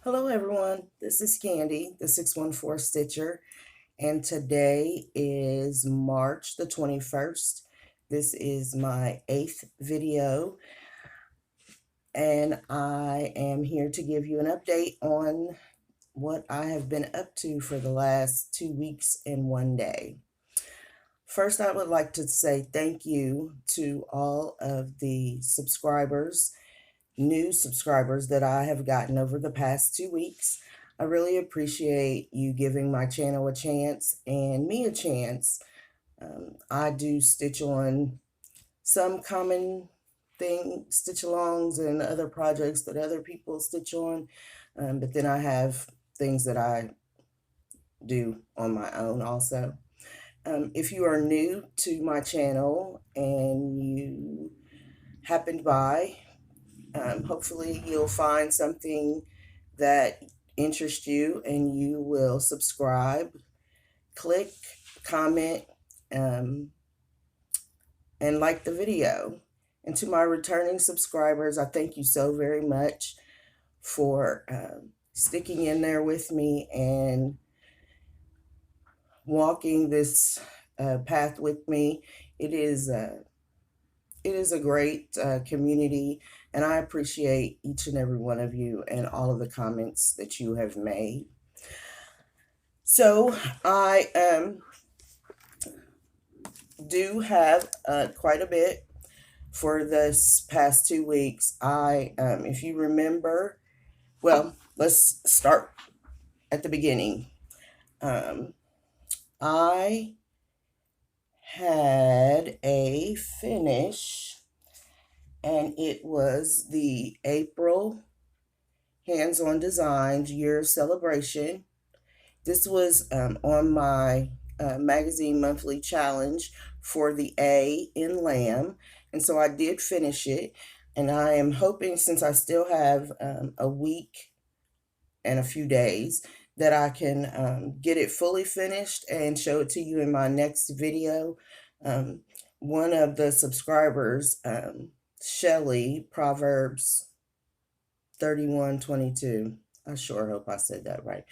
Hello everyone, this is Candy, the 614 Stitcher, and today is March the 21st. This is my 8th video, and I am here to give you an update on what I have been up to for the last 2 weeks and 1 day. First, I would like to say thank you to all of the subscribers, new subscribers that I have gotten over the past 2 weeks. I really appreciate you giving my channel a chance and me a chance. I do stitch on some common stitch alongs and other projects that other people stitch on, but then I have things that I do on my own also. If you are new to my channel and you happened by, hopefully you'll find something that interests you and you will subscribe, click, comment, and like the video. And to my returning subscribers, I thank you so very much for sticking in there with me and walking this path with me. It is a great community, and I appreciate each and every one of you and all of the comments that you have made. So I do have quite a bit for this past 2 weeks. If you remember, well, let's start at the beginning. I had a finish, and it was the April Hands-On Designs Year Celebration. This was on my magazine monthly challenge for the A in Lamb, and so I did finish it, and I am hoping, since I still have a week and a few days, that I can get it fully finished and show it to you in my next video. One of the subscribers, Shelly, Proverbs 31:22, I sure hope I said that right,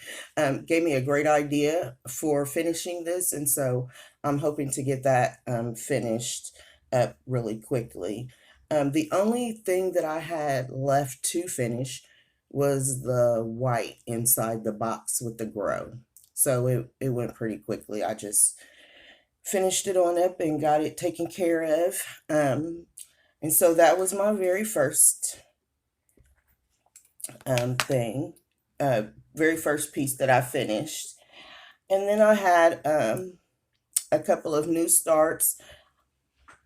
gave me a great idea for finishing this, and so I'm hoping to get that finished up really quickly. The only thing that I had left to finish was the white inside the box with the grow. So it went pretty quickly. I just finished it on up and got it taken care of. And so that was my very first very first piece that I finished. And then I had a couple of new starts.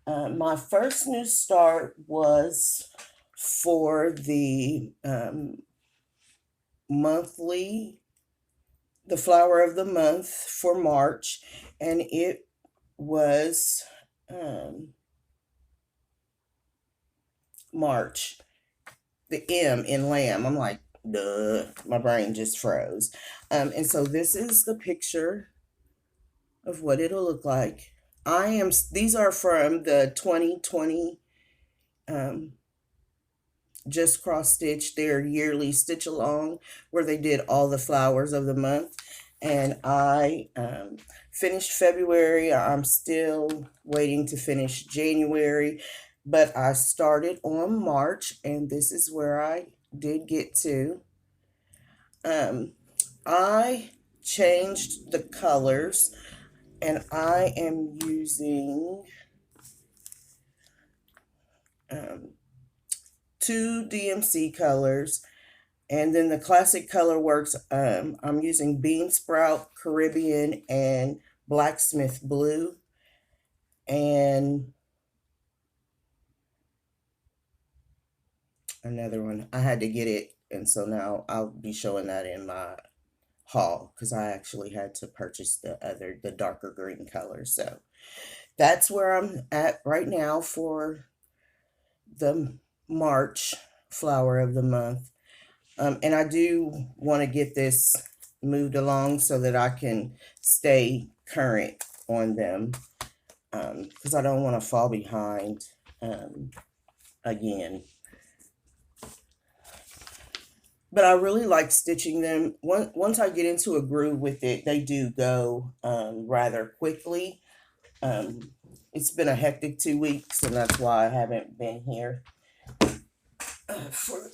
My first new start was for the the flower of the month for March, and it was March, the M in Lamb. I'm like, duh, my brain just froze. And so this is the picture of what it'll look like. These are from the 2020 Just Cross Stitch, their yearly stitch along, where they did all the flowers of the month. And I finished February. I'm still waiting to finish January, but I started on March, and this is where I did get to. I changed the colors, and I am using 2 DMC colors, and then the Classic Colorworks, I'm using Bean Sprout, Caribbean, and Blacksmith Blue, and another one. I had to get it, and so now I'll be showing that in my haul, because I actually had to purchase the darker green color. So that's where I'm at right now for the March flower of the month. And I do want to get this moved along so that I can stay current on them, because I don't want to fall behind again. but I really like stitching them. Once I get into a groove with it, they do go rather quickly. Um, it's been a hectic 2 weeks, and that's why I haven't been here. For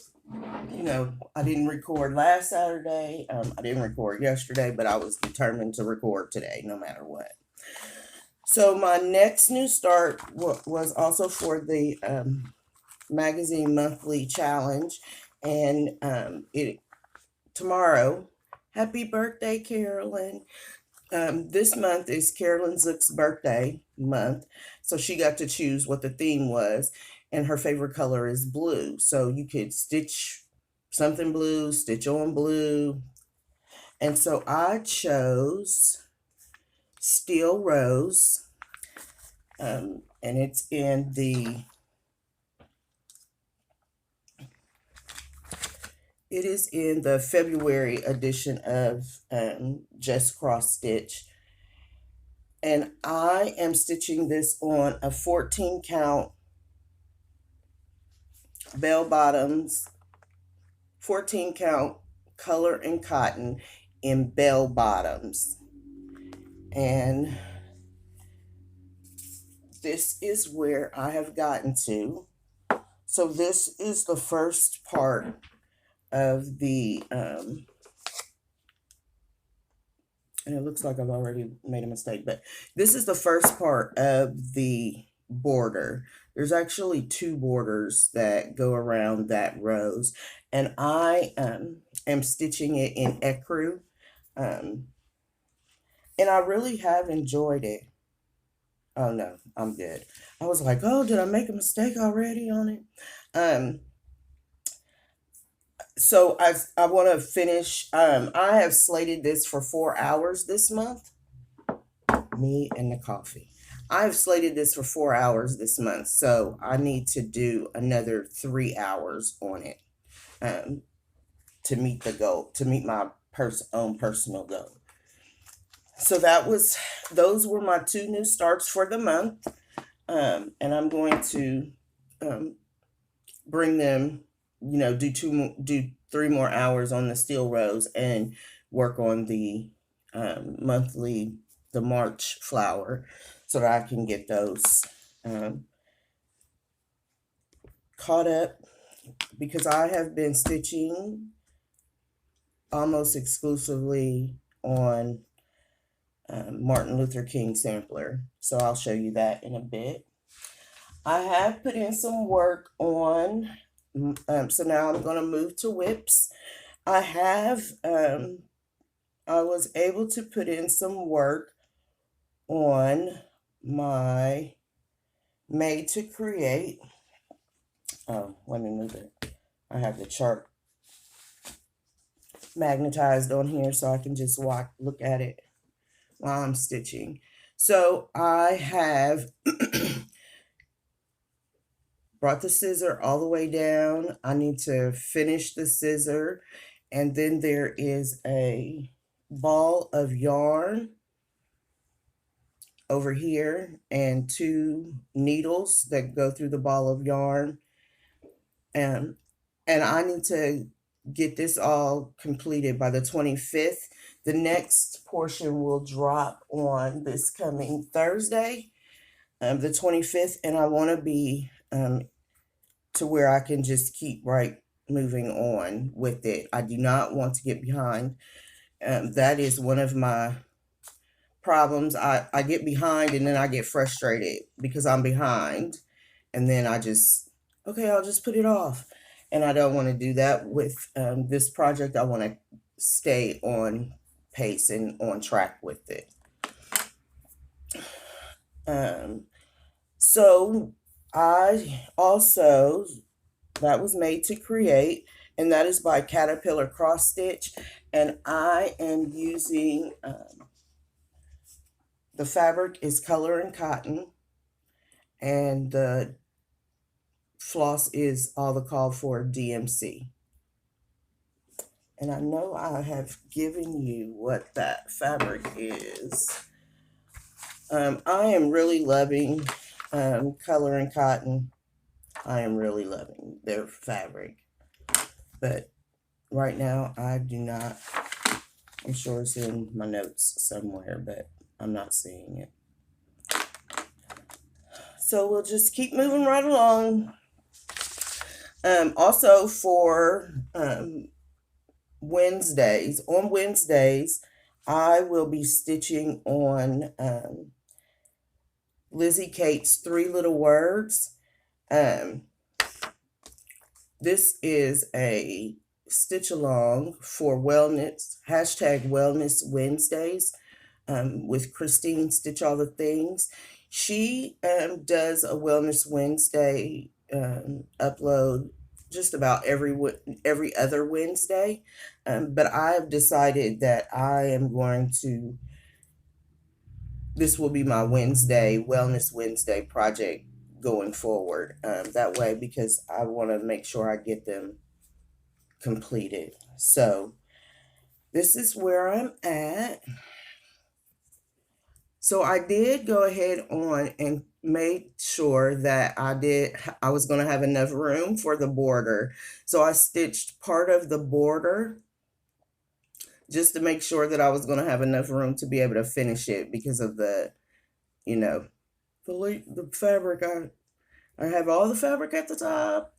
I didn't record last Saturday. I didn't record yesterday, but I was determined to record today, no matter what. So my next new start was also for the magazine monthly challenge, and tomorrow. Happy birthday, Carolyn! This month is Carolyn Zook's birthday month, so she got to choose what the theme was, and her favorite color is blue. So you could stitch something blue, stitch on blue, and so I chose Steel Rose, and it's in the February edition of Just Cross Stitch. And I am stitching this on a 14 count bell bottoms, 14 count color and cotton in bell bottoms. And this is where I have gotten to. So this is the first part of the, and it looks like I've already made a mistake, but this is the first part of the border. There's actually 2 borders that go around that rose, and I am stitching it in ecru, and I really have enjoyed it. Oh no, I'm good. I was like, oh, did I make a mistake already on it? So I want to finish. I have slated this for 4 hours this month. Me and the coffee. I've slated this for 4 hours this month, so I need to do another 3 hours on it to meet the goal, to meet my own personal goal. So those were my 2 new starts for the month, and I'm going to bring them, do 3 more hours on the Steel Rose and work on the the March flower, so that I can get those caught up, because I have been stitching almost exclusively on Martin Luther King Sampler. So I'll show you that in a bit. I have put in some work on, so now I'm going to move to WIPs. I was able to put in some work on my Made to Create. Oh, let me move it. I have the chart magnetized on here so I can just look at it while I'm stitching. So I have brought the scissor all the way down. I need to finish the scissor, and then there is a ball of yarn over here and 2 needles that go through the ball of yarn, and I need to get this all completed by the 25th. The next portion will drop on this coming Thursday, the 25th, and I want to be to where I can just keep moving on with it. I do not want to get behind. That is one of my problems. I get behind, and then I get frustrated because I'm behind, and then I'll just put it off. And I don't want to do that with this project. I want to stay on pace and on track with it. So I also, that was Made to Create, and that is by Caterpillar Cross Stitch, and I am using the fabric is color and cotton, and the floss is all the called for DMC. And I know I have given you what that fabric is. I am really loving color and cotton. I am really loving their fabric. But right now I do not. I'm sure it's in my notes somewhere, but I'm not seeing it. So we'll just keep moving right along. Also for Wednesdays, on Wednesdays, I will be stitching on Lizzie Kate's 3 Little Words. This is a stitch along for wellness, hashtag Wellness Wednesdays, with Christine Stitch All the Things. She does a Wellness Wednesday upload just about every other Wednesday, but I've decided that I am going to, this will be my Wednesday, Wellness Wednesday project going forward, that way, because I want to make sure I get them completed. So this is where I'm at. So I did go ahead on and make sure that I was going to have enough room for the border. So I stitched part of the border just to make sure that I was going to have enough room to be able to finish it because of the, you know, the fabric. I have all the fabric at the top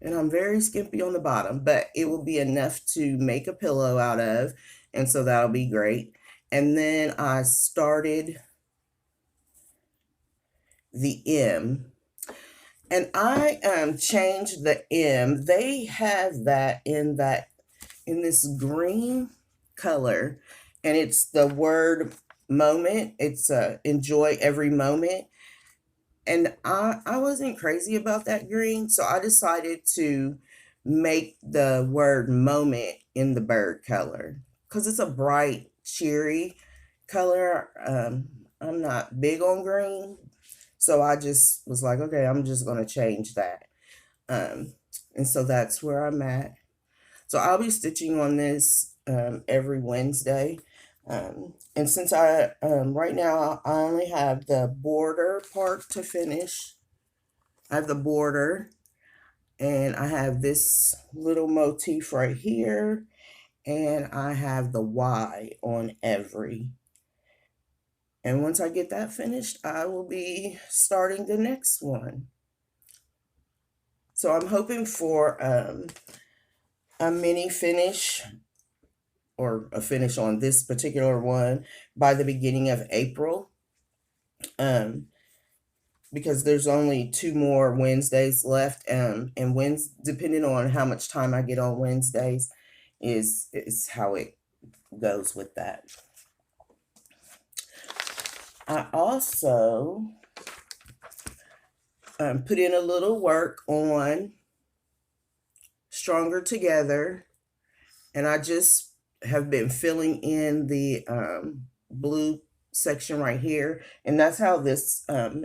and I'm very skimpy on the bottom, but it will be enough to make a pillow out of. And so that'll be great. And then I started the M, and I changed the M. They have that in this green color, and it's the word moment. It's enjoy every moment. And I wasn't crazy about that green, so I decided to make the word moment in the bird color because it's a bright, cheery color. I'm not big on green, so I just was like, okay, I'm just going to change that. And so that's where I'm at. So I'll be stitching on this every Wednesday. And since right now, I only have the border part to finish. I have the border, and I have this little motif right here, and I have the Y on every. And once I get that finished, I will be starting the next one. So I'm hoping for a mini finish or a finish on this particular one by the beginning of April. Because there's only 2 more Wednesdays left, and depending on how much time I get on Wednesdays is how it goes with that. I also put in a little work on Stronger Together, and I just have been filling in the blue section right here, and that's how this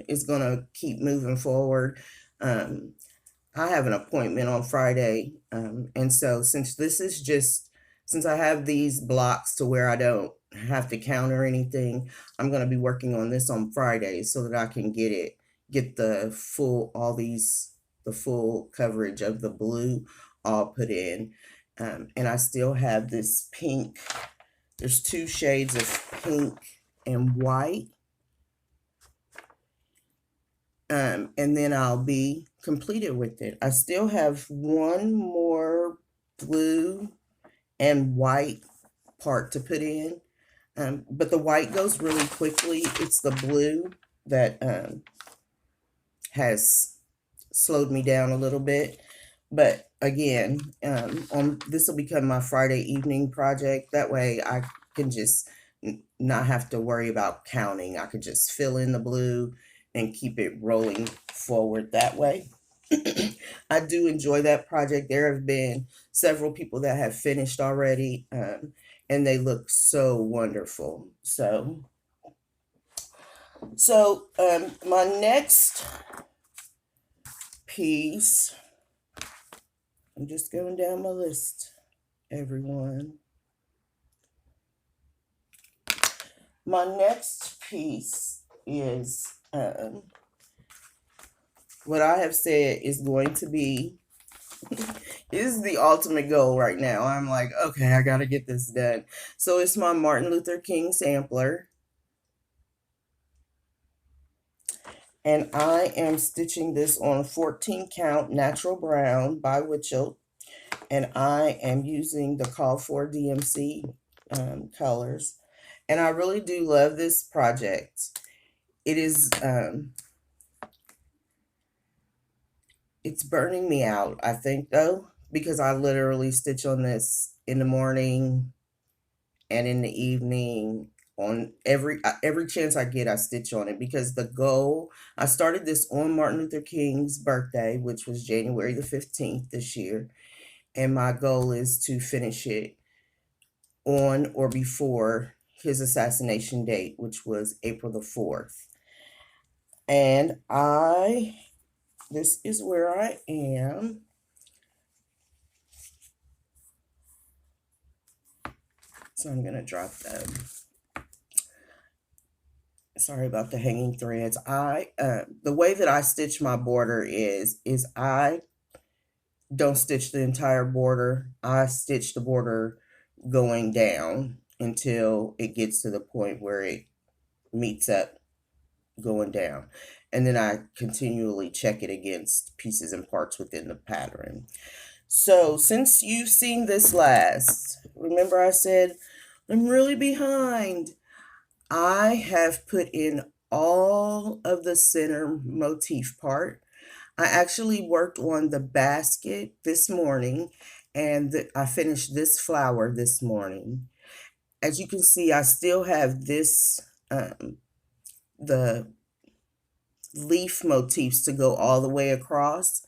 is going to keep moving forward. I have an appointment on Friday, and so since I have these blocks to where I don't have to count or anything, I'm going to be working on this on Friday so that I can get the full coverage of the blue all put in. And I still have this pink. There's 2 shades of pink and white. And then I'll be completed with it. I still have one more blue and white part to put in. But the white goes really quickly. It's the blue that has slowed me down a little bit. But again, this will become my Friday evening project. That way I can just not have to worry about counting. I could just fill in the blue and keep it rolling forward that way. I do enjoy that project. There have been several people that have finished already, and they look so wonderful. So my next piece, I'm just going down my list, everyone. My next piece is what I have said is going to be is the ultimate goal right now. I'm like, okay, I gotta get this done. So it's my Martin Luther King sampler. And I am stitching this on 14 count natural brown by WIPGO. And I am using the call for DMC colors. And I really do love this project. It is, it's burning me out, I think, though, because I literally stitch on this in the morning and in the evening. On every chance I get, I stitch on it, because the goal, I started this on Martin Luther King's birthday, which was January the 15th this year, and my goal is to finish it on or before his assassination date, which was April the 4th. And this is where I am. So I'm going to drop them. Sorry about the hanging threads. The way that I stitch my border is I don't stitch the entire border. I stitch the border going down until it gets to the point where it meets up going down. And then I continually check it against pieces and parts within the pattern. So since you've seen this last, remember I said I'm really behind. I have put in all of the center motif part. I actually worked on the basket this morning, and I finished this flower this morning. As you can see, I still have this, the leaf motifs to go all the way across.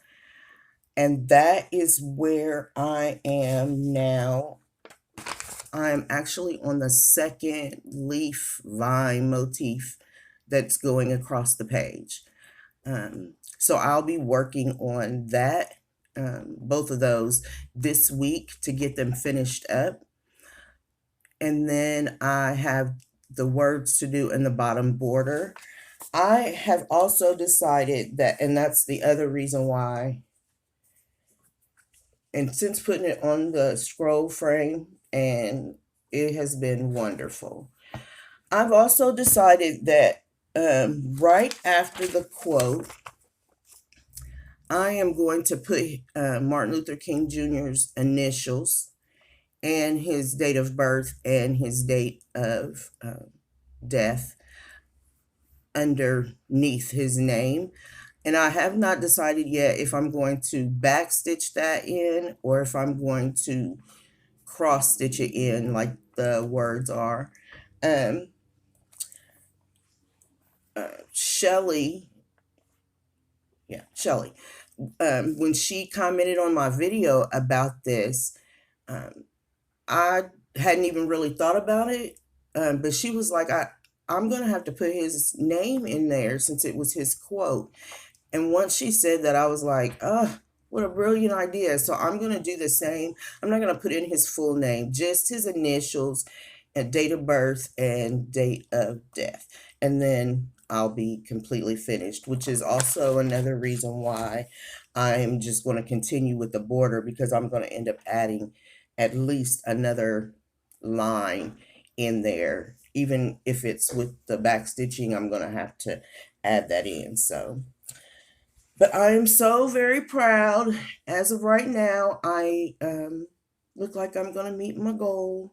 And that is where I am now. I'm actually on the second leaf vine motif that's going across the page. So I'll be working on that, both of those this week to get them finished up. And then I have the words to do in the bottom border. I have also decided that, and that's the other reason why, and since putting it on the scroll frame, and it has been wonderful. I've also decided that right after the quote, I am going to put Martin Luther King Jr.'s initials and his date of birth and his date of death underneath his name. And I have not decided yet if I'm going to backstitch that in or if I'm going to cross stitch it in like the words are. Shelly, when she commented on my video about this, I hadn't even really thought about it, but she was like, I'm going to have to put his name in there since it was his quote. And once she said that, I was like, oh, what a brilliant idea. So I'm going to do the same. I'm not going to put in his full name, just his initials and date of birth and date of death. And then I'll be completely finished, which is also another reason why I'm just going to continue with the border, because I'm going to end up adding at least another line in there. Even if it's with the back stitching, I'm going to have to add that in. So, but I am so very proud. As of right now, I look like I'm going to meet my goal.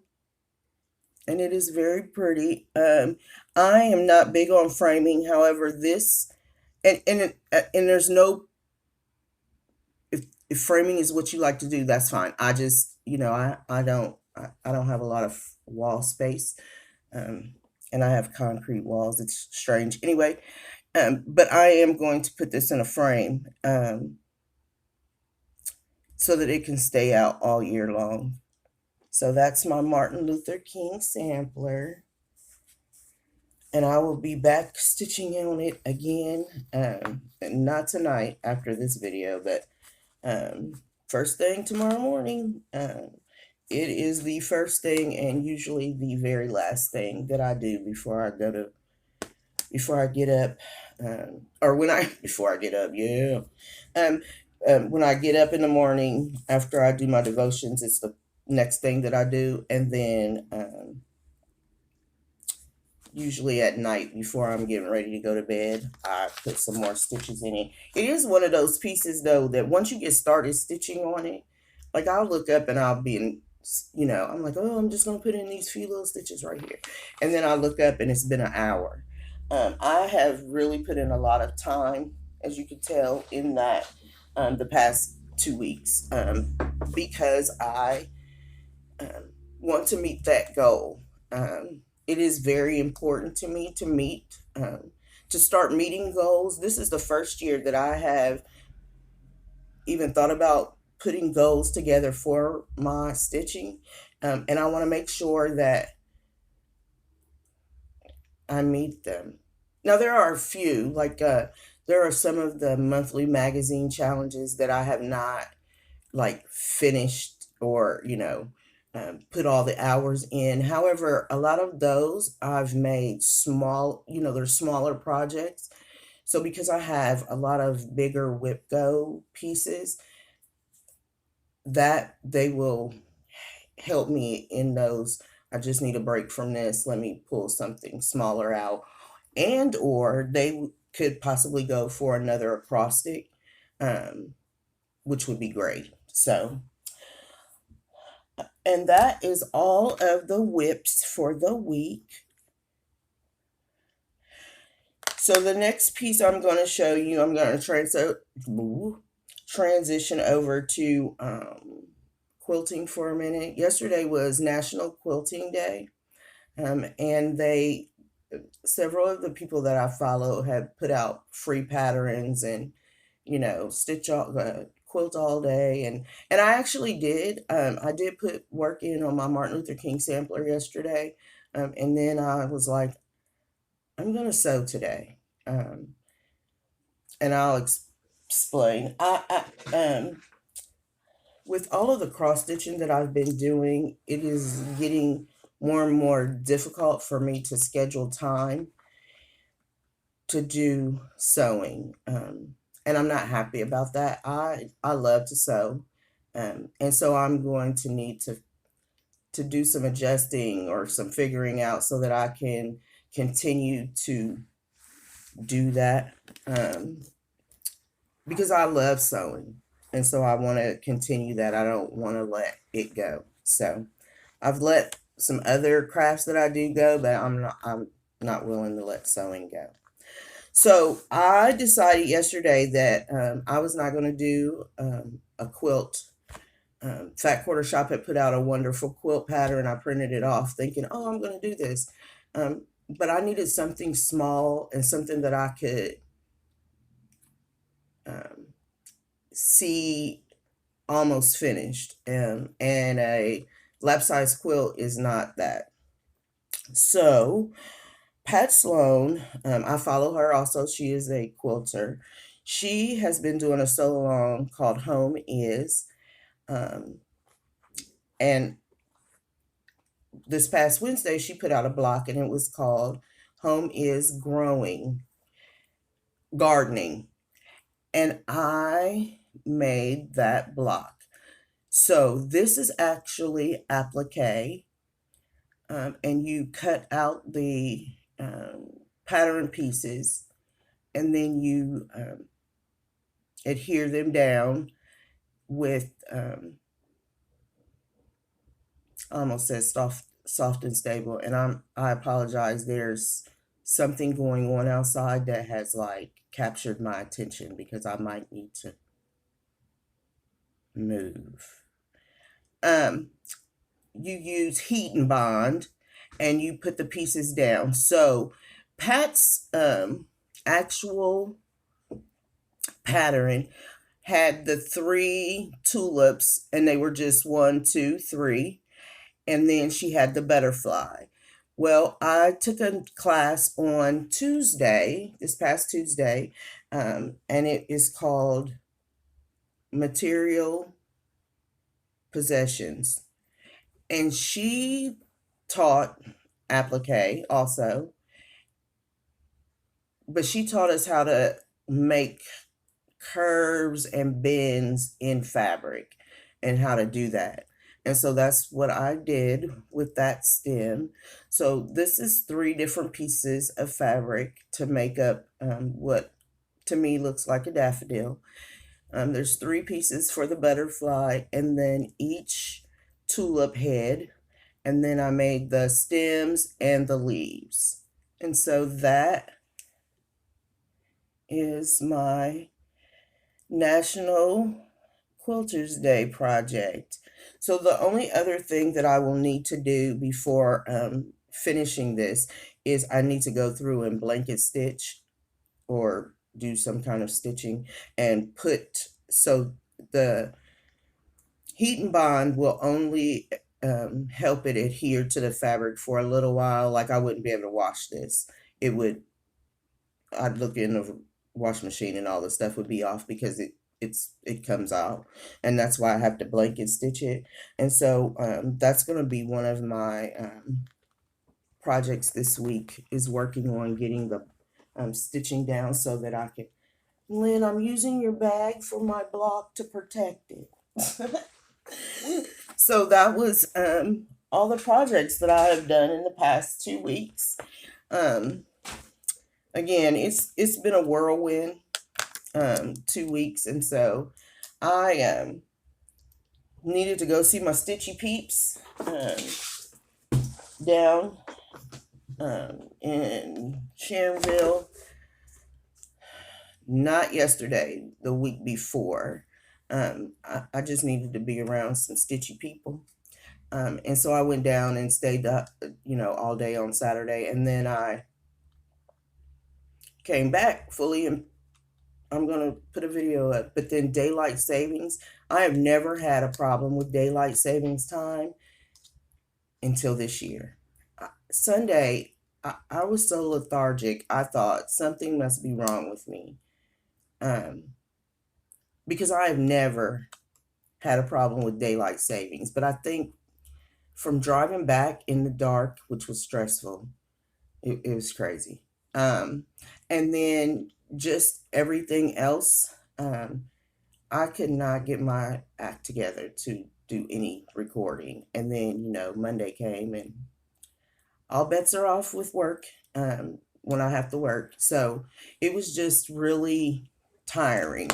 And it is very pretty. I am not big on framing. However, this, and there's no, if framing is what you like to do, that's fine. I just, I don't have a lot of wall space. And I have concrete walls. It's strange. Anyway, but I am going to put this in a frame so that it can stay out all year long. So that's my Martin Luther King sampler. And I will be back stitching on it again, not tonight after this video, but first thing tomorrow morning. It is the first thing and usually the very last thing that I do before I get up, or before I get up, yeah. when I get up in the morning after I do my devotions, it's the next thing that I do. And then usually at night before I'm getting ready to go to bed, I put some more stitches in it. It is one of those pieces though that once you get started stitching on it, like I'll look up and I'll be in, I'm like, oh, I'm just gonna put in these few little stitches right here, and then I look up and it's been an hour. I have really put in a lot of time, as you can tell, in that the past 2 weeks, because I um, want to meet that goal. It is very important to me to to start meeting goals. This is the first year that I have even thought about putting goals together for my stitching. And I want to make sure that I meet them. Now, there are a few, there are some of the monthly magazine challenges that I have not like finished or put all the hours in. However, a lot of those I've made small, they're smaller projects. So because I have a lot of bigger WIPGO pieces, that they will help me in those. I just need a break from this, let me pull something smaller out. And or they could possibly go for another acrostic, um, which would be great. So, and that is all of the whips for the week. So the next piece I'm going to show you, I'm going to transition over to quilting for a minute. Yesterday was National Quilting Day, and several of the people that I follow have put out free patterns and quilt all day, and I actually did. I did put work in on my Martin Luther King sampler yesterday, and then I was like, I'm gonna sew today, and I'll explain. With all of the cross stitching that I've been doing, it is getting more and more difficult for me to schedule time to do sewing. And I'm not happy about that. I love to sew. And so I'm going to need to do some adjusting or some figuring out so that I can continue to do that. Because I love sewing. And so I want to continue that. I don't want to let it go. So I've let some other crafts that I do go, but I'm not willing to let sewing go. So I decided yesterday that I was not going to do a quilt. Fat Quarter Shop had put out a wonderful quilt pattern. I printed it off thinking, oh, I'm going to do this. But I needed something small and something that I could see almost finished. And a lap size quilt is not that. So Pat Sloan, I follow her also. She is a quilter. She has been doing a sew along called Home Is. And this past Wednesday, she put out a block and it was called Home Is Gardening. And I made that block. So this is actually applique. And you cut out the pattern pieces and then you adhere them down with almost says soft and stable, and I apologize, there's something going on outside that has like captured my attention because I might need to move. You use heat and bond and you put the pieces down. So Pat's actual pattern had the 3 tulips and they were just 1, 2, 3, and then she had the butterfly. Well, I took a class on Tuesday, this past Tuesday, and it is called Material Possessions. And she taught applique also, but she taught us how to make curves and bends in fabric and how to do that. And so that's what I did with that stem. So this is 3 different pieces of fabric to make up what to me looks like a daffodil. There's 3 pieces for the butterfly, and then each tulip head, and then I made the stems and the leaves. And so that is my National Quilters Day project. So the only other thing that I will need to do before finishing this is I need to go through and blanket stitch or do some kind of stitching and put, so the heat and bond will only help it adhere to the fabric for a little while. Like I wouldn't be able to wash this. I'd look in the wash machine and all the stuff would be off because it comes out, and that's why I have to blanket stitch it. And so that's going to be one of my projects this week, is working on getting the stitching down so that I can. Lynn, I'm using your bag for my block to protect it. So that was all the projects that I have done in the past 2 weeks. Again, it's been a whirlwind 2 weeks, and so I needed to go see my stitchy peeps down in Sharonville. Not yesterday, the week before. I just needed to be around some stitchy people. And so I went down and stayed up, all day on Saturday. And then I came back fully, and I'm going to put a video up. But then daylight savings, I have never had a problem with daylight savings time until this year. Sunday, I was so lethargic, I thought something must be wrong with me. Because I have never had a problem with daylight savings. But I think from driving back in the dark, which was stressful, it was crazy. And then just everything else, I could not get my act together to do any recording. And then, Monday came and all bets are off with work when I have to work. So it was just really tiring.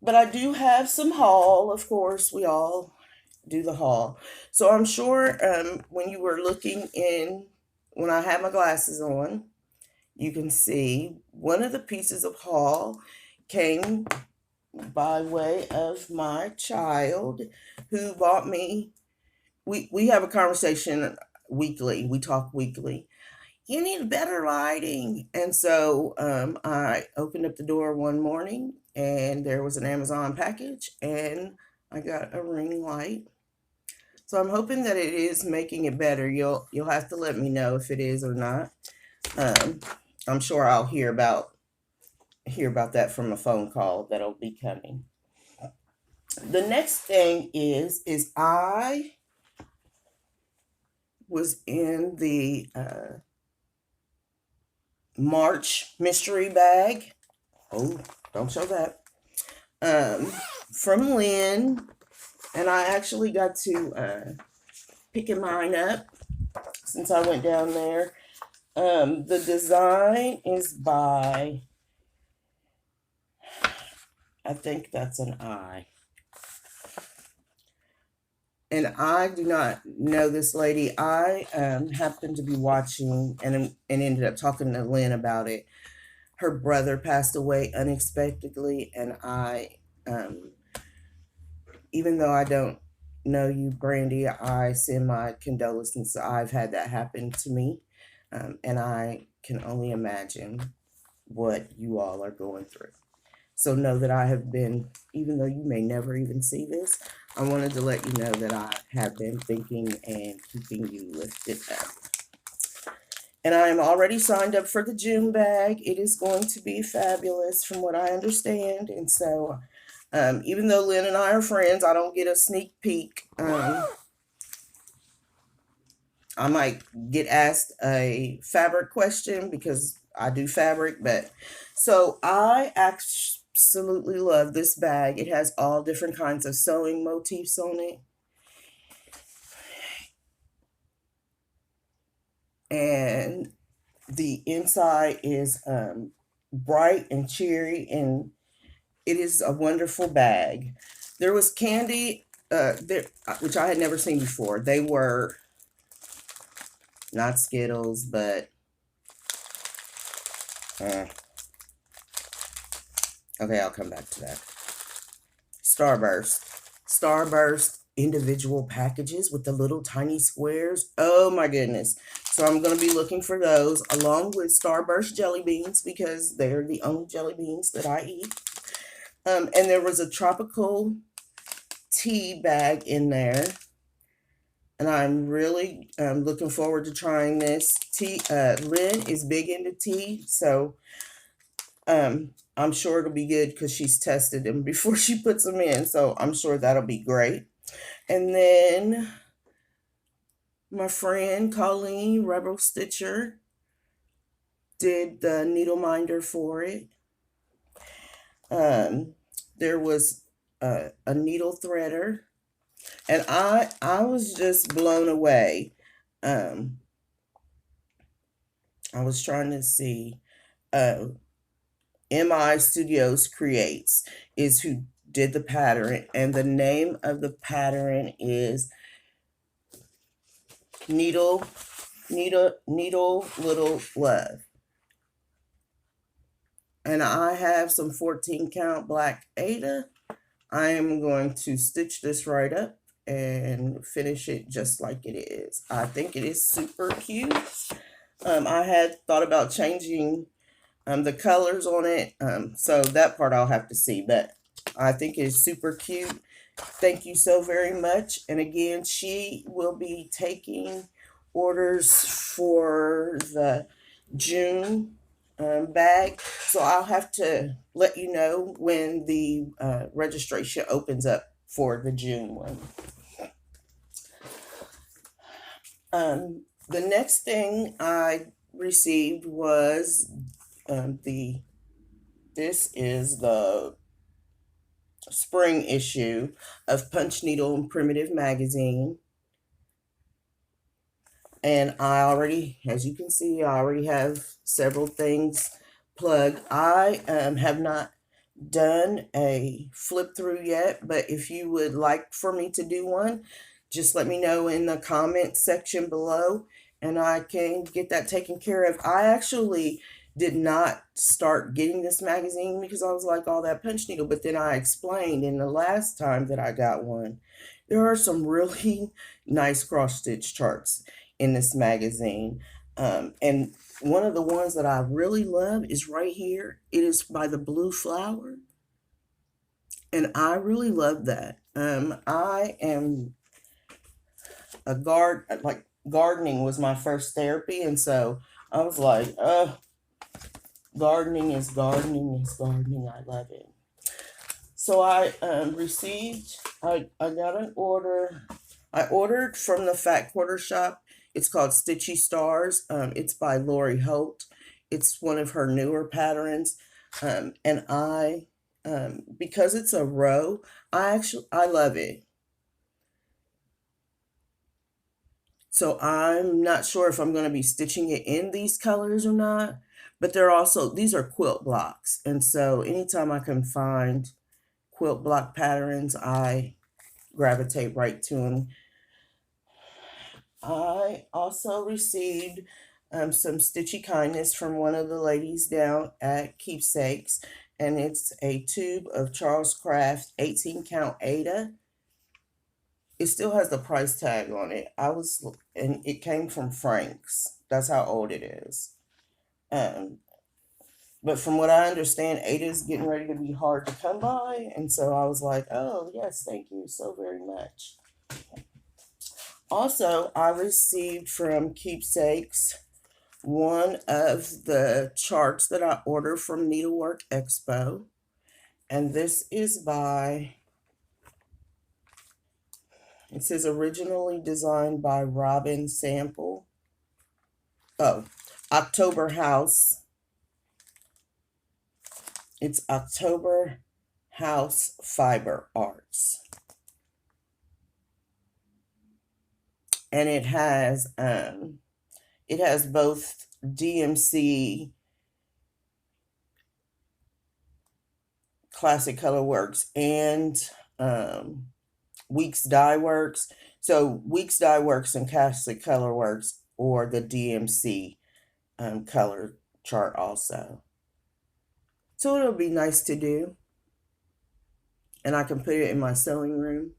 But I do have some haul, of course. We all do the haul. So I'm sure when you were looking in, when I had my glasses on, you can see one of the pieces of haul came by way of my child, who bought me. We have a conversation weekly. We talk weekly. You need better lighting. And so I opened up the door one morning and there was an Amazon package and I got a ring light. So I'm hoping that it is making it better. You'll have to let me know if it is or not. I'm sure I'll hear about that from a phone call that'll be coming. The next thing is I was in the March mystery bag. Oh, don't show that. From Lynn, and I actually got to picking mine up since I went down there. The design is by, I think that's an I. And I do not know this lady. I happened to be watching and ended up talking to Lynn about it. Her brother passed away unexpectedly, and I, even though I don't know you, Brandy, I send my condolences. I've had that happen to me, and I can only imagine what you all are going through. So know that I have been, even though you may never even see this, I wanted to let you know that I have been thinking and keeping you lifted up. And I am already signed up for the June bag. It is going to be fabulous from what I understand. And so even though Lynn and I are friends, I don't get a sneak peek. I might get asked a fabric question because I do fabric, but so I absolutely love this bag. It has all different kinds of sewing motifs on it. And the inside is bright and cheery, and it is a wonderful bag. There was candy there, which I had never seen before. They were not Skittles, but okay, I'll come back to that. Starburst individual packages with the little tiny squares. Oh my goodness. So I'm going to be looking for those along with Starburst jelly beans because they're the only jelly beans that I eat. And there was a tropical tea bag in there. And I'm really looking forward to trying this. Lynn is big into tea, so I'm sure it'll be good because she's tested them before she puts them in. So I'm sure that'll be great. And then my friend Colleen, Rebel Stitcher, did the needle minder for it. There was a needle threader, and I was just blown away. I was trying to see. MI Studios Creates is who did the pattern, and the name of the pattern is Needle Little Love. And I have some 14 count black Aida. I am going to stitch this right up and finish it just like it is. I think it is super cute. I had thought about changing the colors on it, so that part I'll have to see, but I think it is super cute. Thank you so very much. And again, she will be taking orders for the June bag, so I'll have to let you know when the registration opens up for the June one. The next thing I received was this is the spring issue of Punch Needle and Primitive magazine. And I already, as you can see, I already have several things plugged. I have not done a flip through yet, but if you would like for me to do one, just let me know in the comments section below and I can get that taken care of. I actually did not start getting this magazine because I was like, all that punch needle, but then I explained in the last time that I got one, there are some really nice cross stitch charts in this magazine. And one of the ones that I really love is right here. It is by the Blue Flower. And I really love that. I am gardening was my first therapy. And so I was like, gardening is gardening is gardening. I love it. So I got an order. I ordered from the Fat Quarter Shop. It's called Stitchy Stars. It's by Lori Holt. It's one of her newer patterns. And I, because it's a row, I love it. So I'm not sure if I'm going to be stitching it in these colors or not, but these are quilt blocks. And so anytime I can find quilt block patterns, I gravitate right to them. I also received some stitchy kindness from one of the ladies down at Keepsakes, and it's a tube of Charles Craft 18 count Aida. It still has the price tag on it. And it came from Frank's. That's how old it is. But from what I understand, Aida is getting ready to be hard to come by, and so I was like, oh yes, thank you so very much. Also, I received from Keepsakes one of the charts that I ordered from Needlework Expo. And this is it says originally designed by Robin Sample. Oh, October House It's October House Fiber Arts. And it has both DMC Classic Color Works and Weeks Dye Works. So Weeks Dye Works and Classic Color Works, or the DMC color chart also. So it'll be nice to do. And I can put it in my sewing room.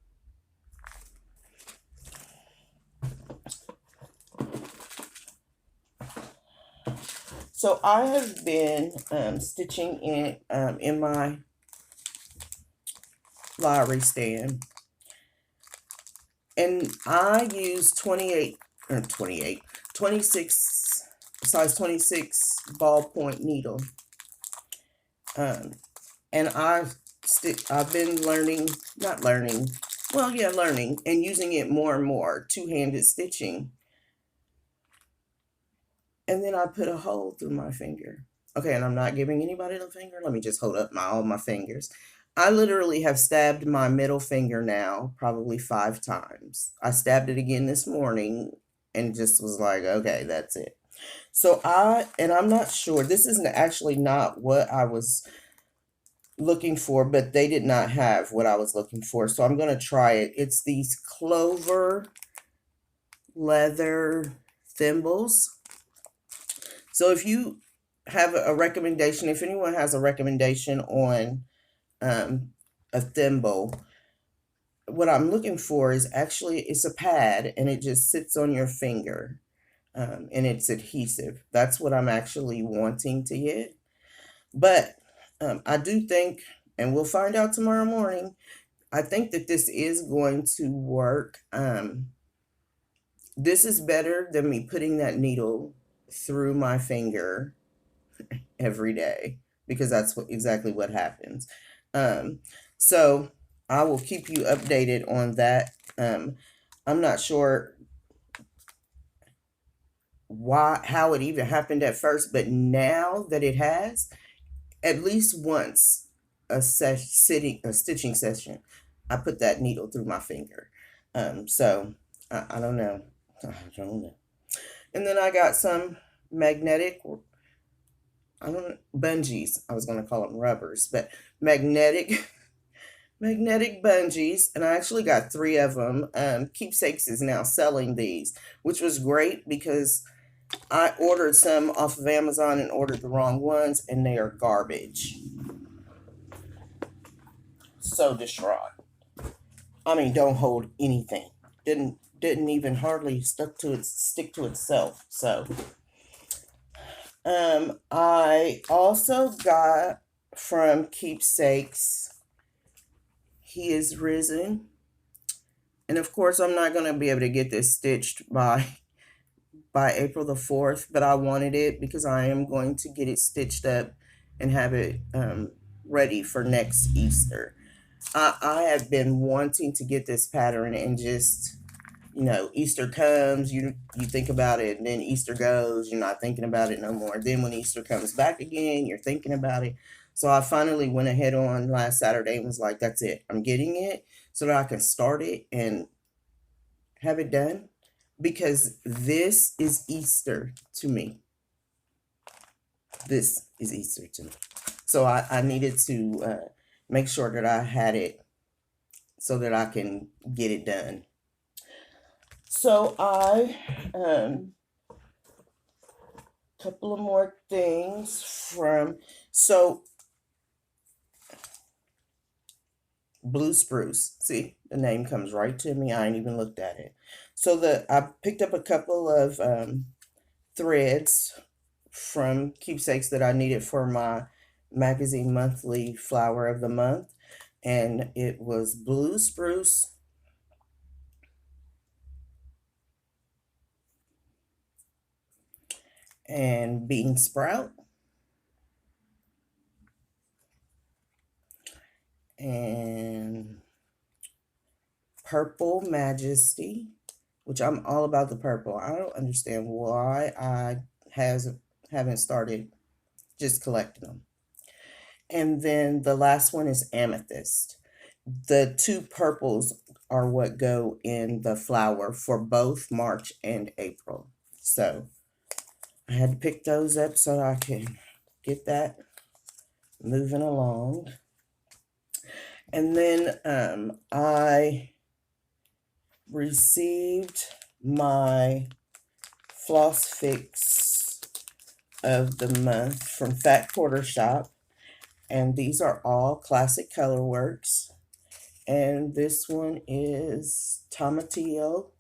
So I have been stitching in my Lowry stand, and I use 26 size 26 ballpoint needle, and I've been learning and using it more and more, two-handed stitching. And then I put a hole through my finger. Okay, and I'm not giving anybody the finger. Let me just hold up all my fingers. I literally have stabbed my middle finger now probably 5 times. I stabbed it again this morning and just was like, okay, that's it. So I'm not sure. This isn't actually not what I was looking for, but they did not have what I was looking for. So I'm going to try it. It's these clover leather thimbles. So if you have a recommendation, if anyone has a recommendation on a thimble, what I'm looking for is actually, it's a pad and it just sits on your finger, and it's adhesive. That's what I'm actually wanting to get. But I do think, and we'll find out tomorrow morning, I think that this is going to work. This is better than me putting that needle through my finger every day, because that's exactly what happens. So I will keep you updated on that. I'm not sure how it even happened at first, but now that it has, at least once a stitching session, I put that needle through my finger. So I don't know. And then I got some magnetic, bungees. I was going to call them rubbers, but magnetic bungees. And I actually got 3 of them. Keepsakes is now selling these, which was great because I ordered some off of Amazon and ordered the wrong ones, and they are garbage. So distraught. I mean, don't hold anything. Didn't even hardly stick to itself. So I also got from Keepsakes He Is Risen. And of course, I'm not going to be able to get this stitched by April the 4th, but I wanted it because I am going to get it stitched up and have it ready for next Easter. I have been wanting to get this pattern, and just, Easter comes, you think about it, and then Easter goes, you're not thinking about it no more. Then when Easter comes back again, you're thinking about it. So I finally went ahead on last Saturday and was like, that's it. I'm getting it so that I can start it and have it done, because this is Easter to me. This is Easter to me. So I needed to make sure that I had it so that I can get it done. So I, couple of more things so Blue Spruce. See, the name comes right to me. I ain't even looked at it. So I picked up a couple of threads from Keepsakes that I needed for my magazine monthly flower of the month, and it was Blue Spruce, and Bean Sprout, and Purple Majesty, which I'm all about the purple. I don't understand why I haven't started just collecting them. And then the last one is amethyst. The two purples are what go in the flower for both March and April. So I had to pick those up so I can get that moving along. And then I received my floss fix of the month from Fat Quarter Shop. And these are all classic colorworks. And this one is Tomatillo.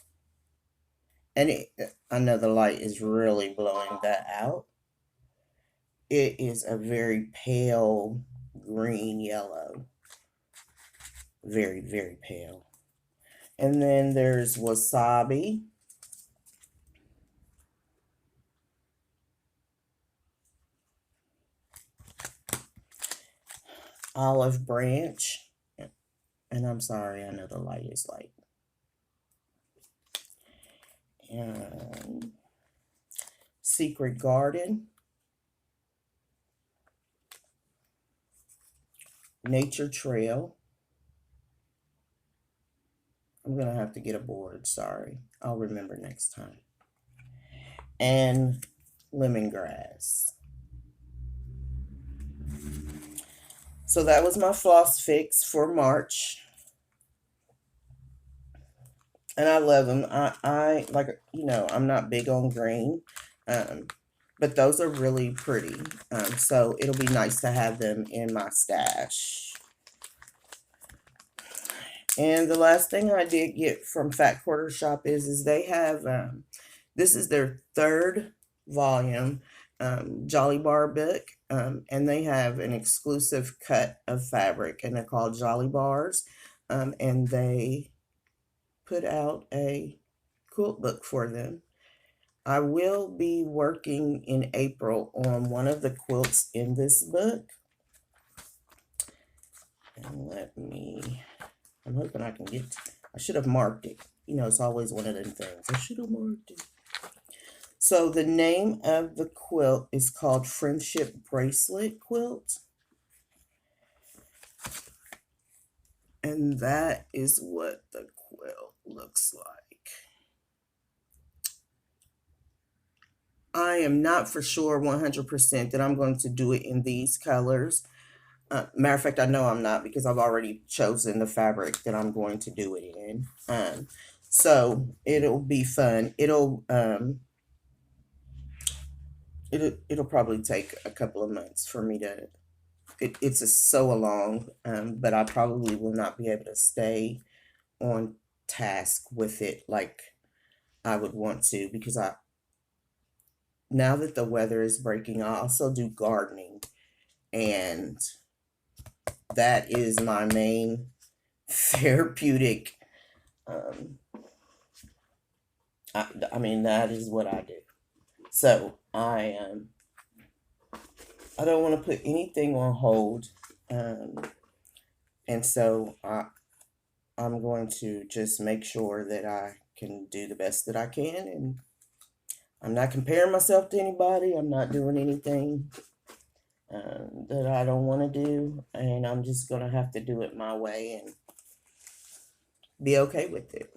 And I know the light is really blowing that out. It is a very pale green yellow. Very, very pale. And then there's Wasabi. Olive Branch. And I'm sorry, I know the light is light. And Secret Garden. Nature Trail. I'm going to have to get a board, sorry. I'll remember next time. And Lemongrass. So that was my floss fix for March. And I love them. I like, you know, I'm not big on green. But those are really pretty. So it'll be nice to have them in my stash. And the last thing I did get from Fat Quarter Shop is they have, this is their third volume, Jolly Bar book. And they have an exclusive cut of fabric, and they're called Jolly Bars. And they put out a quilt book for them. I will be working in April on one of the quilts in this book. And I'm hoping I can get, I should have marked it. You know, it's always one of them things. I should have marked it. So the name of the quilt is called Friendship Bracelet Quilt. And that is what the quilt looks like. I am not for sure 100% that I'm going to do it in these colors. Matter of fact, I know I'm not, because I've already chosen the fabric that I'm going to do it in. So it'll be fun. It'll probably take a couple of months for me to, it's a sew along, but I probably will not be able to stay on task with it like I would want to, because now that the weather is breaking, I also do gardening, and that is my main therapeutic, I mean, that is what I do. So I don't want to put anything on hold, and so I'm going to just make sure that I can do the best that I can, and I'm not comparing myself to anybody. I'm not doing anything that I don't want to do, and I'm just going to have to do it my way and be okay with it.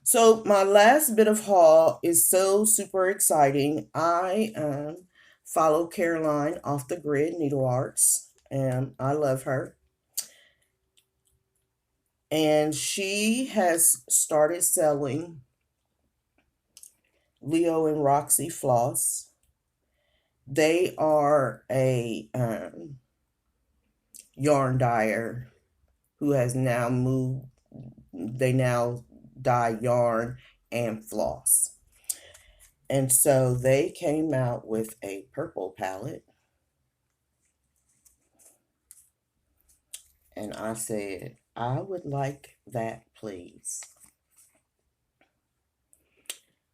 So my last bit of haul is so super exciting. I follow Caroline Off the Grid Needle Arts, and I love her. And she has started selling Leo and Roxy floss. They are a yarn dyer who has now moved. They now dye yarn and floss. And so they came out with a purple palette. And I said, I would like that, please.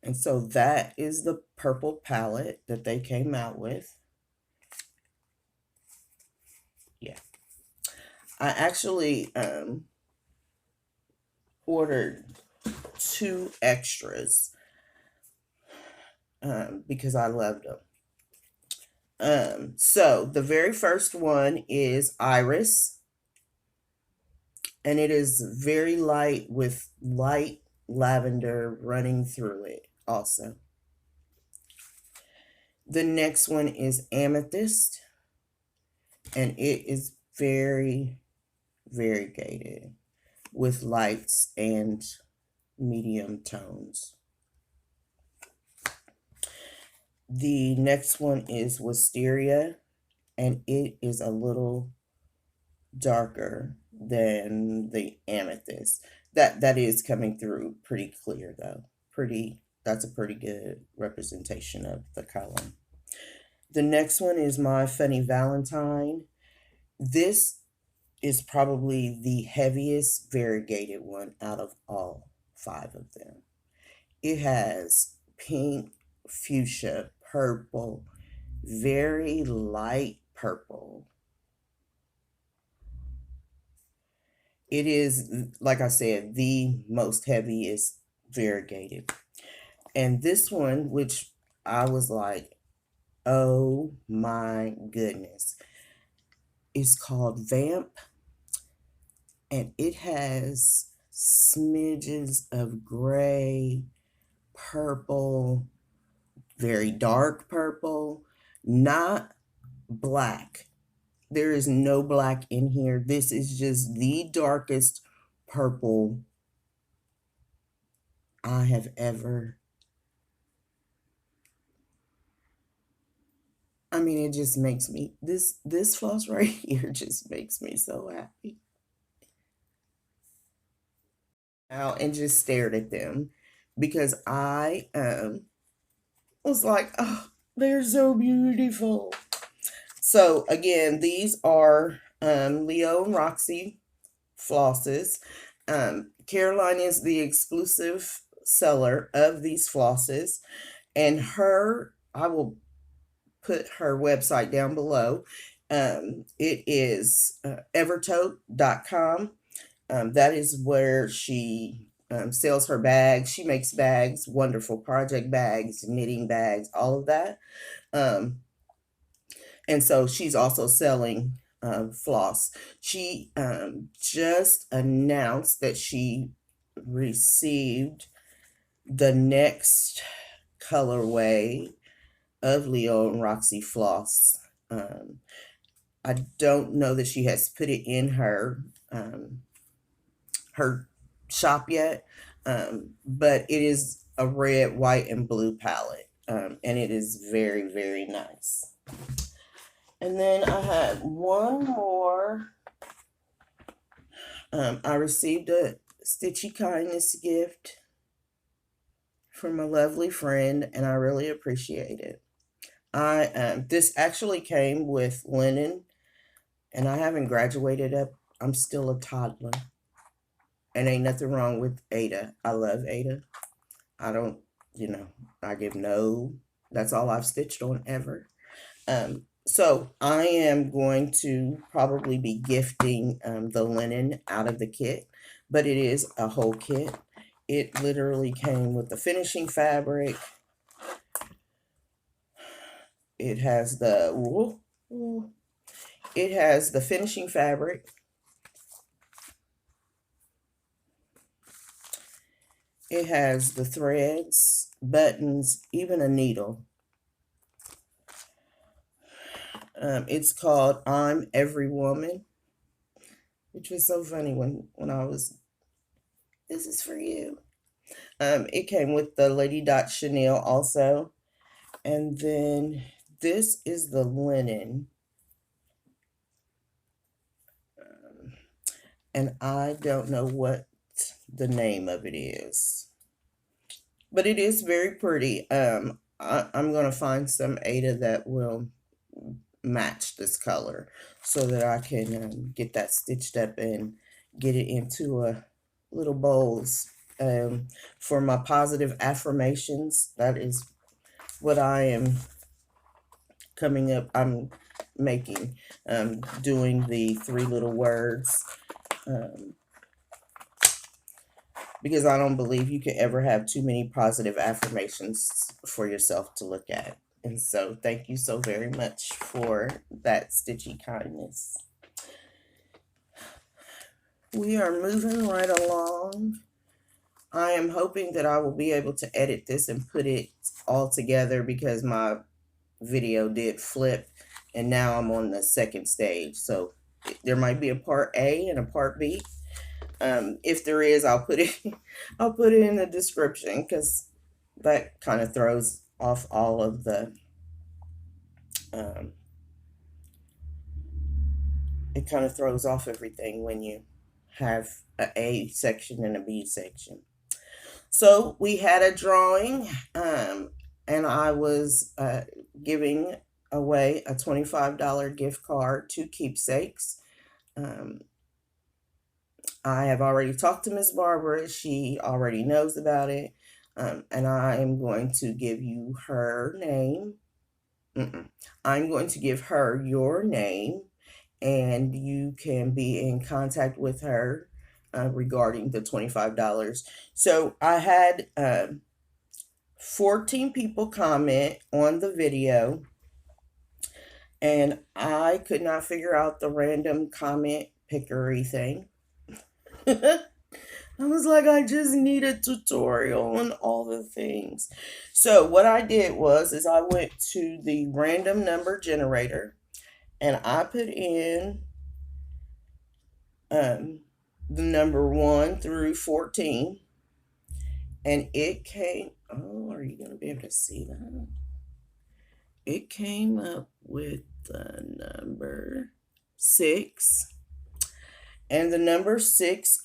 And so that is the purple palette that they came out with. Yeah. I actually ordered 2 extras because I loved them. So the very first one is Iris, and it is very light with light lavender running through it also. The next one is Amethyst, and it is very variegated with lights and medium tones. The next one is Wisteria, and it is a little darker than the Amethyst. That is coming through pretty clear though. That's a pretty good representation of the color. The next one is My Funny Valentine. This is probably the heaviest variegated one out of all 5 of them. It has pink, fuchsia, purple, very light purple. It is, like I said, the most heaviest variegated. And this one, which I was like, oh my goodness, is called Vamp. And it has smidges of gray, purple, very dark purple, not black. There is no black in here. This is just the darkest purple I have ever. I mean, it just makes me, this floss right here just makes me so happy. Out and just stared at them because I was like, oh, they're so beautiful. So again, these are Leo and Roxy flosses. Caroline is the exclusive seller of these flosses, and I will put her website down below. It is evertote.com. That is where she sells her bags. She makes bags, wonderful project bags, knitting bags, all of that. And so she's also selling floss. She just announced that she received the next colorway of Leo and Roxy floss. I don't know that she has put it in her shop yet, but it is a red, white, and blue palette, and it is very, very nice. And then I had one more. I received a Stitchy Kindness gift from a lovely friend, and I really appreciate it. This actually came with linen, and I haven't graduated up. I'm still a toddler. And ain't nothing wrong with Ada. I love Ada. I don't, I give no, that's all I've stitched on ever. So I am going to probably be gifting the linen out of the kit, but it is a whole kit. It literally came with the finishing fabric. It has the finishing fabric. It has the threads, buttons, even a needle. It's called I'm Every Woman, which was so funny when I was, this is for you. It came with the Lady Dot Chenille also. And then this is the linen. And I don't know what the name of it is, but it is very pretty. I'm going to find some Ada that will match this color so that I can get that stitched up and get it into a little bowls for my positive affirmations. That is what I am coming up. I'm making doing the 3 little words because I don't believe you can ever have too many positive affirmations for yourself to look at. And so thank you so very much for that stitchy kindness. We are moving right along. I am hoping that I will be able to edit this and put it all together because my video did flip and now I'm on the second stage. So there might be a part A and a part B. If there is, I'll put it I'll put it in the description because that kind of throws off all of the it kind of throws off everything when you have a section and a B section. So we had a drawing, and I was giving away a $25 gift card to Keepsakes. I have already talked to Miss Barbara. She already knows about it. And I am going to give you her name. I'm going to give her your name, and you can be in contact with her regarding the $25. So I had 14 people comment on the video, and I could not figure out the random comment pickery thing. I was like, I just need a tutorial on all the things. So what I did is I went to the random number generator and I put in the number 1 through 14, and it came, oh, are you going to be able to see that? It came up with the number 6, and the number 6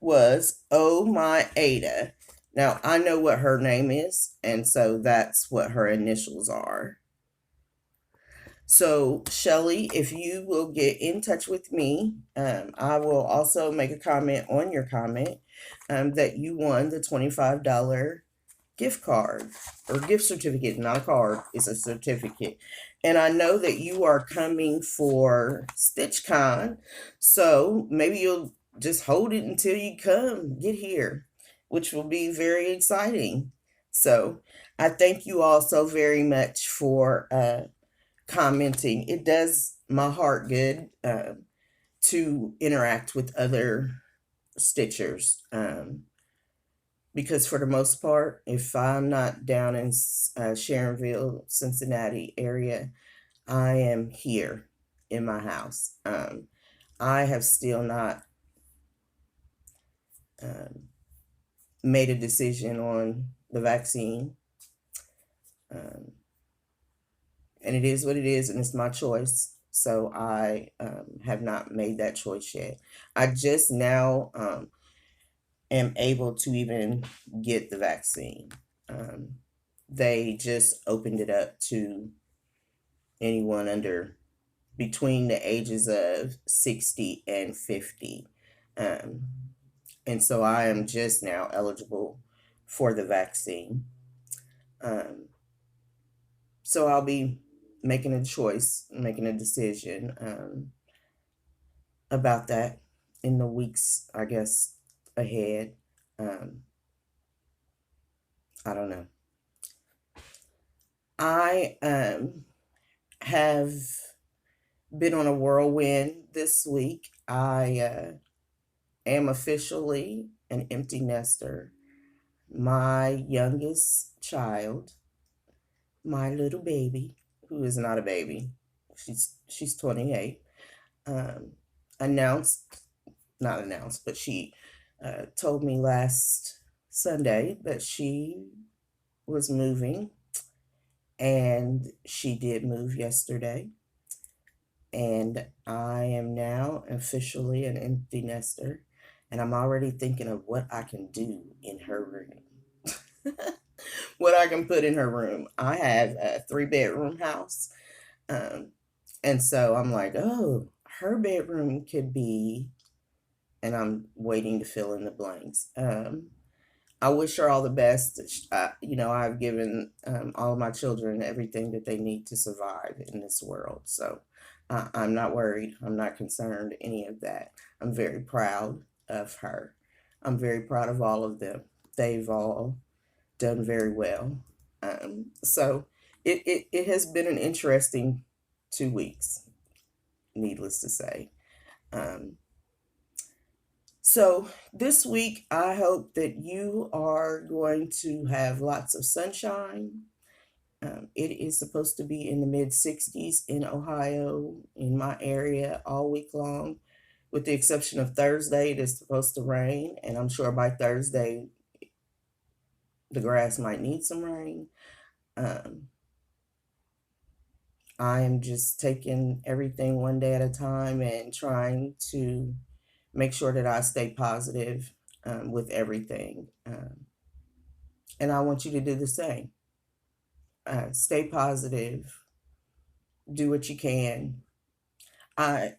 was Oh My Ada. Now, I know what her name is, and so that's what her initials are. So, Shelly, if you will get in touch with me, I will also make a comment on your comment that you won the $25 gift card or gift certificate, not a card, it's a certificate. And I know that you are coming for StitchCon, so maybe you'll just hold it until you get here, which will be very exciting. So I thank you all so very much for commenting. It does my heart good to interact with other stitchers. Because for the most part, if I'm not down in Sharonville, Cincinnati area, I am here in my house. I have still not made a decision on the vaccine. And it is what it is, and it's my choice. So I have not made that choice yet. I just now am able to even get the vaccine. They just opened it up to anyone under between the ages of 60 and 50. And so I am just now eligible for the vaccine. So I'll be making a choice, making a decision about that in the weeks, I guess, ahead. I don't know. I have been on a whirlwind this week. I am officially an empty nester. My youngest child, my little baby, who is not a baby, she's 28, but she told me last Sunday that she was moving, and she did move yesterday, and I am now officially an empty nester, and I'm already thinking of what I can do in her room. What I can put in her room. I have a 3-bedroom house, and so I'm like, oh, her bedroom could be, and I'm waiting to fill in the blanks. I wish her all the best. I've given all of my children everything that they need to survive in this world. So I'm not worried. I'm not concerned, any of that. I'm very proud of her. I'm very proud of all of them. They've all done very well. So it has been an interesting 2 weeks, needless to say. So this week, I hope that you are going to have lots of sunshine. It is supposed to be in the mid 60s in Ohio, in my area, all week long, with the exception of Thursday. It is supposed to rain, and I'm sure by Thursday, the grass might need some rain. I am just taking everything one day at a time and trying to make sure that I stay positive with everything. And I want you to do the same. Stay positive, do what you can. I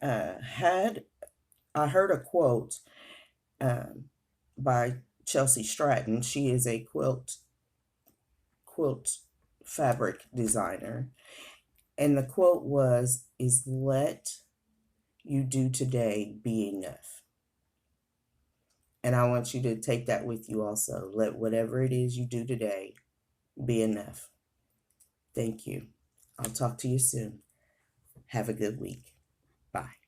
heard a quote by Chelsea Stratton. She is a quilt fabric designer, and the quote was, "Is let you do today be enough." And I want you to take that with you also. Let whatever it is you do today be enough. Thank you. I'll talk to you soon. Have a good week. Bye.